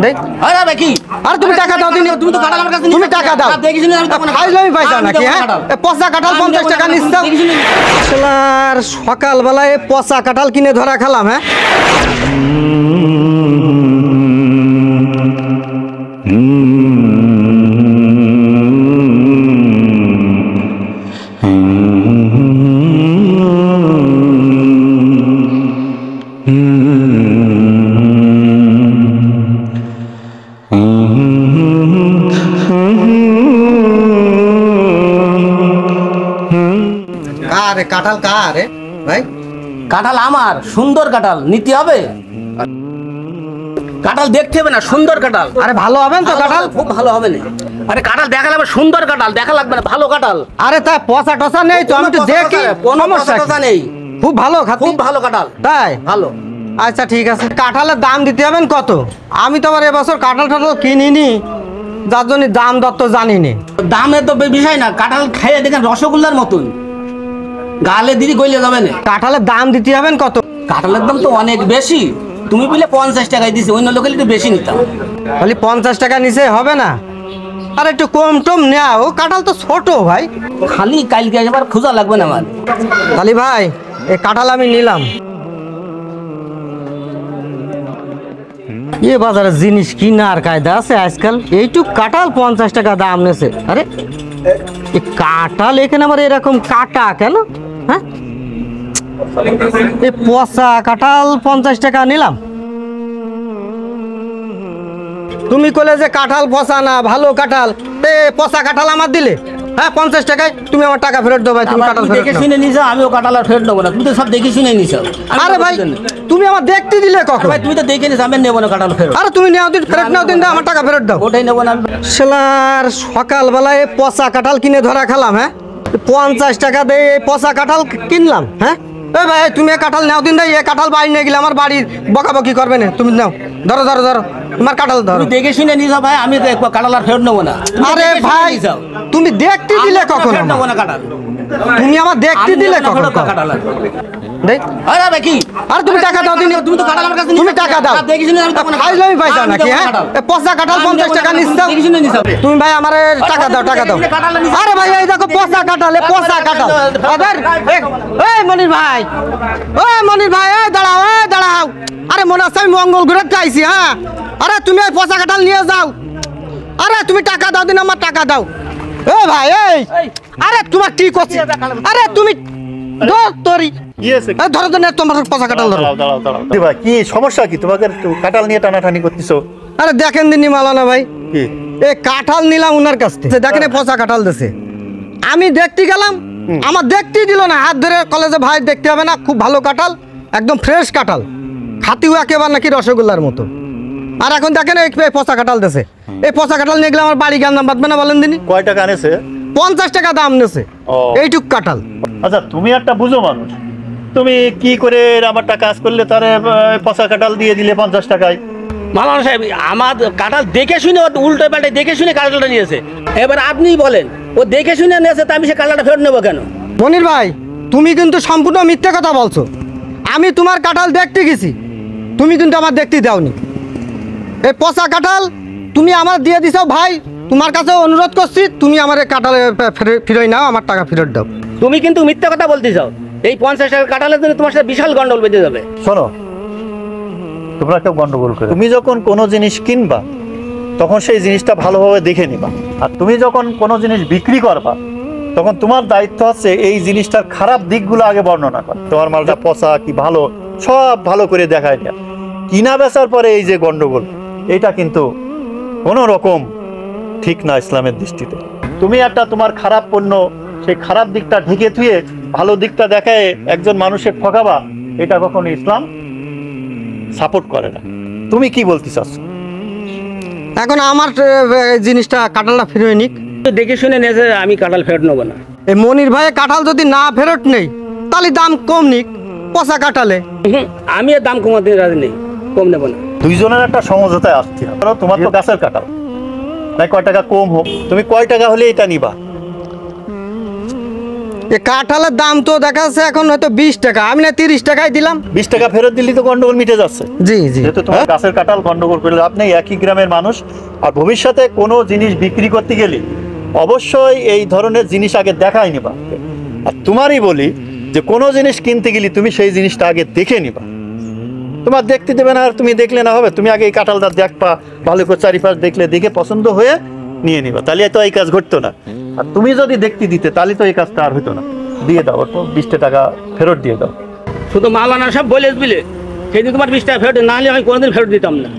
দেখ আরে ভাই কি আর তুমি টাকা দাও তুমি তো কাঁঠাল আমার কাছে তুমি টাকা দাও দেখিস না আমি তখন খাইলামই পয়সা নাকি হ্যাঁ পচা কাঁঠাল 50 টাকা নিচ্ছাও শালার সকালবেলায় পচা কাঁঠাল কিনে ধরা খেলাম হ্যাঁ আরে কাঁঠাল কার রে ভাই কাঁঠাল আমার সুন্দর কাঁঠাল নিতে হবে কাঁঠাল দেখতে হবে না সুন্দর কাঁঠাল আরে ভালো হবেন তো কাঁঠাল খুব ভালো হবে না আরে কাঁঠাল দেখা লাগবে সুন্দর কাঁঠাল দেখা লাগবে না ভালো কাঁঠাল আরে তা পচা টসা নেই তো আমি তো দেখি কোনো সমস্যা নেই খুব ভালো খাতি খুব ভালো কাঁঠাল তাই ভালো আচ্ছা ঠিক আছে কাঁঠালের দাম দিতে হবেন কত আমি তো আবার এবছর কাঁঠাল টাঠাল কিনিনি যার জন্য দাম দত্ত জানিনি দামে তো বিষয় না কাঁঠাল খেয়ে দেখেন রসগোল্লার মতন গালে দিদি গইলে যাবে না কাঁঠালের দাম দিতে হবেন কত কাঁঠালের দাম তো অনেক বেশি তুমি বলে 50 টাকায় দিছি অন্য লোকের একটু বেশি নিতাম খালি 50 টাকা নিচে হবে না আর একটু কম টম নেও কাঁঠাল তো ছোট ভাই খালি কালকে এবার খোঁজা লাগবে না আমার খালি ভাই এই কাঁঠাল আমি নিলাম এ বাজারে জিনিস কিনার কায়দা আছে আজকাল এইটুক কাঁঠাল 50 টাকা দাম নেছে আরে এই কাঁঠাল এখানে আবার এরকম কাটা কেন হ্যাঁ এই পচা কাঁঠাল 50 টাকা নিলাম তুমি কলে যে কাঁঠাল পচা না ভালো কাঁঠাল এ পচা কাঁঠাল আমার দিলে হ্যাঁ 50 টাকায় তুমি আমার টাকা ফেরত দাও ভাই তুমি কাঁঠাল ফেরত দেখে দাও শুনে নিছো আমিও কাঁঠাল আর ফেরত দেবো না তুমি তো সব দেখে শুনে নিছো আরে ভাই তুমি আমার দেখতে দিলে কখন ভাই তুমি তো দেখে নিছো আমি নেবো না কাঁঠাল ফেরত আরে তুমি নেও দিন ফেরত নাও দিন দাও আমার টাকা ফেরত দাও ওটাই নেবো না শালার সকালবেলায় পচা কাঁঠাল কিনে ধরা খেলাম হ্যাঁ 50 টাকা দিয়ে এই পচা কাঁঠাল কিনলাম হ্যাঁ এ ভাই তুমি কাঁঠাল নাও দিন দাই এ কাঁঠাল বাড়ি নিয়ে গেলে আমার বাড়ির বকাবকি করবে না তুমি নাও ধরো ধরো ধরো তোমার কাঁঠাল ধরো তুমি দেখে শুনে নিছো ভাই আমি কাঁঠাল আর ফেরত নেবো না আরে ভাই তুমি দেখতে দিলে কখন ফেরত নেবো না কাঁঠাল তুমি আমার দেখতে দিলে কখন কাঁঠাল দেখ আরে ভাই কি আর তুমি টাকা দাও দিন তুমি তো কাঁঠাল আমার কাছে তুমি টাকা দাও দেখে শুনে আমি তখন খাইলামই পয়সা নাকি হ্যাঁ এ পচা কাঁঠাল 50 টাকা নিচ্ছাও দেখে শুনে নিছো তুমি ভাই আমার টাকা দাও টাকা দাও আরে ভাই এই দেখো পচা কাঁঠাল এ পচা কাঁঠাল আবার এই মনির ভাই এই দাঁড়াও আরে মনে আছে আমি মঙ্গল গ্রহে চাইছি হ্যাঁ আরে তুমি এই পচা কাঁঠাল নিয়ে যাও আরে তুমি টাকা দাও দিন আমার টাকা দাও এ ভাই এই আরে তোমার কি করছি আরে তুমি তোরি ধরো তো তোমার পচা কাঁঠাল ধরো ভাই কি সমস্যা কি তোমাকে কাঁঠাল নিয়ে টানাটানি করতেছো আরে দেখেন দিনই মালানা ভাই কি এই কাঁঠাল নিলাম উনার কাছ থেকে দেখেন পচা কাঁঠাল দিছে আমি দেখতে গেলাম আমার দেখতেই দিল না হাত ধরে কলেজে ভাই দেখতে হবে না খুব ভালো কাঁঠাল একদম ফ্রেশ কাঁঠাল খাতিও একেবারে নাকি রসগোল্লার মতো আর এখন দেখেন এই পচা কাঁঠাল দিছে এই পচা কাঁঠাল নিয়ে গেলে আমার বাড়ি গান বাঁধবে না বলেন দিনই কয় টাকা আনেছে 50 টাকা দাম নেছে এইটুক কাঁঠাল আচ্ছা তুমি একটা বুঝো মানুষ তুমি কি করে আমার টাকা কাজ করলে তারে পচা কাঁঠাল দিয়ে দিলে 50 টাকায় মালানা সাহেব আমার কাঁঠাল দেখে শুনে উল্টো পাল্টে দেখে শুনে কাঁঠালটা নিয়েছে এবার আপনিই বলেন ও দেখে শুনে নিয়েছে তা আমি সে কাঁঠালটা ফেরত নেবো কেন মনির ভাই তুমি কিন্তু সম্পূর্ণ মিথ্যে কথা বলছো আমি তোমার কাঁঠাল দেখতে গেছি তুমি কিন্তু আমার দেখতে দাওনি এই পচা কাঁঠাল তুমি আমার দিয়ে দিছো ভাই তোমার কাছে অনুরোধ করছি তুমি আমার কাঁঠাল ফিরই নাও আমার টাকা ফেরত দাও তুমি কিন্তু মিথ্যা কথা বলতে চাও এই 50 টাকা কাঁঠালের জন্য তোমার সাথে বিশাল গন্ডগোল বেঁধে যাবে শোনো তোমরা কেউ গন্ডগোল করে তুমি যখন কোনো জিনিস কিনবা তখন সেই জিনিসটা ভালোভাবে দেখে নিবা আর তুমি যখন কোনো জিনিস বিক্রি করবা তখন তোমার দায়িত্ব হচ্ছে এই জিনিসটার খারাপ দিকগুলো আগে বর্ণনা করা তোমার মালটা পচা কি ভালো সব ভালো করে দেখায় না কিনা বেচার পরে এই যে গন্ডগোল এটা কিন্তু কোনো রকম ঠিক না ইসলামের দৃষ্টিতে তুমি একটা তোমার খারাপ পণ্য সেই খারাপ দিকটা ঢেকে থুয়ে ভালো দিকটা দেখায় একজন মানুষের ঠকাবা এটা কখনো ইসলাম সাপোর্ট করে না তুমি কি বলতে চাচ্ছ এখন আমার জিনিসটা কাঁঠালটা ফিরিয়ে নিক দেখে শুনে নিয়েছে আমি কাঁঠাল ফেরত নেবো না এই মনির ভাই কাঁঠাল যদি না ফেরত নেই তাহলে দাম কম নিক পচা কাঁঠালে আমি এর দাম কমাতে রাজি নেই কম নেবো না দুইজনের একটা সমঝোতায় আসতে হবে তোমার তো গাছের কাঁঠাল তাই কয় টাকা কম হোক তুমি কয় টাকা হলে এটা নিবা এ কাঁঠালের দাম তো দেখা যাচ্ছে এখন হয়তো 20 টাকা, আমি না 30 টাকায় দিলাম। 20 টাকা ফেরত দিলি তো গন্ডগোল মিটে যাচ্ছে। জি জি। যেহেতু তোমার গাছের কাঁঠাল গন্ডগোল করলে আপনি একই গ্রামের মানুষ, আর ভবিষ্যতে কোনো জিনিস বিক্রি করতে গেলে অবশ্যই এই ধরনের জিনিস আগে দেখাই নিবা। আর তোমারই বলি যে কোনো জিনিস কিনতে গেলে তুমি সেই জিনিসটা আগে দেখে নিবা। তোমার দেখতে দেবে না, আর তুমি দেখলে না হবে, তুমি আগে এই কাঁঠালটা দেখবা, ভালো করে চারিপাশ দেখে পছন্দ হয়ে নিয়ে নিবা, তাহলে তো এই কাজ ঘটতো না। আর তুমি যদি দেখতে দিতে তাহলে তো এই কাজটা আর হতো না। দিয়ে দাও, তো 20 টাকা ফেরত দিয়ে দাও। শুধু মালানা সব বলে দিলে সেদিন তোমার 20 টাকা ফেরত, না হলে আমি কোনোদিন ফেরত দিতাম না।